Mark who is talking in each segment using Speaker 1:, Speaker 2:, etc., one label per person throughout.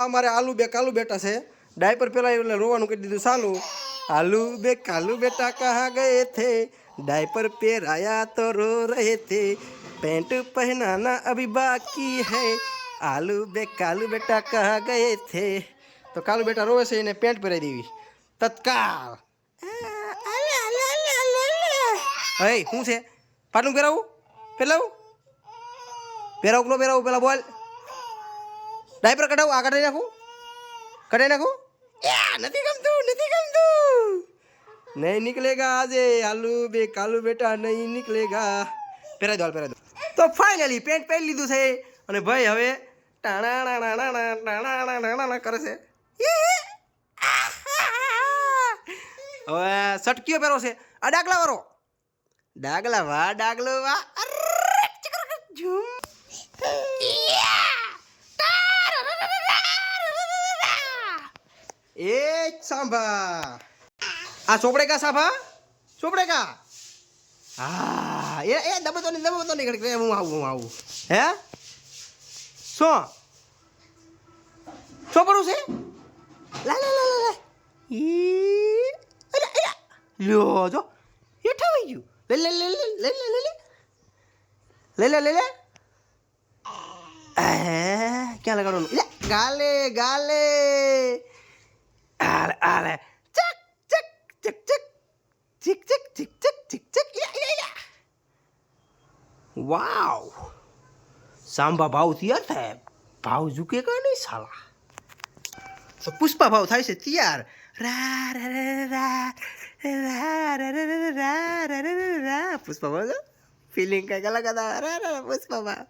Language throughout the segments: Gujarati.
Speaker 1: અમારે આલુ બે કાલુ બેટા છે ડાયपर પેલા એટલે રોવાનું કરી દીધું ચાલુ आलू बे कालू बेटा कहाँ गए थे डायपर पे आया तो रो रहे थे पैंट पहनाना अभी बाकी है आलू बे कालू बेटा कहाँ गए थे तो कालू बेटा रोवे से इन्हें पेंट પહેરાવી દેવી તત્કાલ હે શું છે પાટલું પહેરાવું પહેરાવું પહેરાવું ન પહેરાવું પેલા બોલ ડાયપર કઢાવું આ કઢાઈ નાખું नहीं गमतू नहीं निकलेगा आज आलू बे कालू बेटा नहीं निकलेगा પહેરા દો તો ફાઇનલી પેન્ટ પહેરી લીધું છે અને ભાઈ હવે ટાણા કરે છે હવે સટકીઓ પહેરો છે આ ડાગલા વાળો ડાગલા વાહ ડાગલો વાહ सांभा आ चोपड़ेगा सांभा चोपड़ेगा हाँ ये दबो तो नहीं करके હું આવું હે ચોપડું છે લા લા લા લા ઈ અરે લ્યો જો એઠા વઈ ગયું લે લે લે લે લે લે લે લે લે ક્યાં લગાડવાનું લે ગાલે ગાલે आले आले चक चक चक चक चिक चिक चिक चिक चिक चिक या वाव सांबा भाव तैयार થાય ભાવ ઝુકેગા નહીં સાલા તો પુષ્પા ભાવ થાય છે તૈયાર રા રા રા રા રા રા પુષ્પા ભાવ ફીલિંગ કઈ અલગ હતા રા રા પુષ્પા ભાવ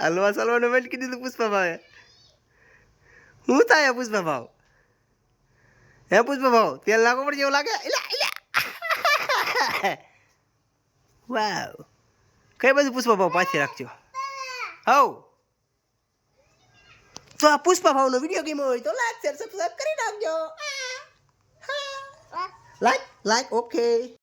Speaker 1: હલવા સલવાનો મેં કીધું દીધું પુષ્પા ભાવે હું થાય પુષ્પા ભાવ હે પુષ્પા ભાવ તેલ લાગવું પડશે એવું લાગે વાવ કઈ બાજુ પુષ્પા ભાવ પાછી રાખજો હવ તો આ પુષ્પા ભાવનો વિડીયો ગેમ હોય તો લાઈક શેર સબસ્ક્રાઇબ કરી નાખજો લાઈક ઓકે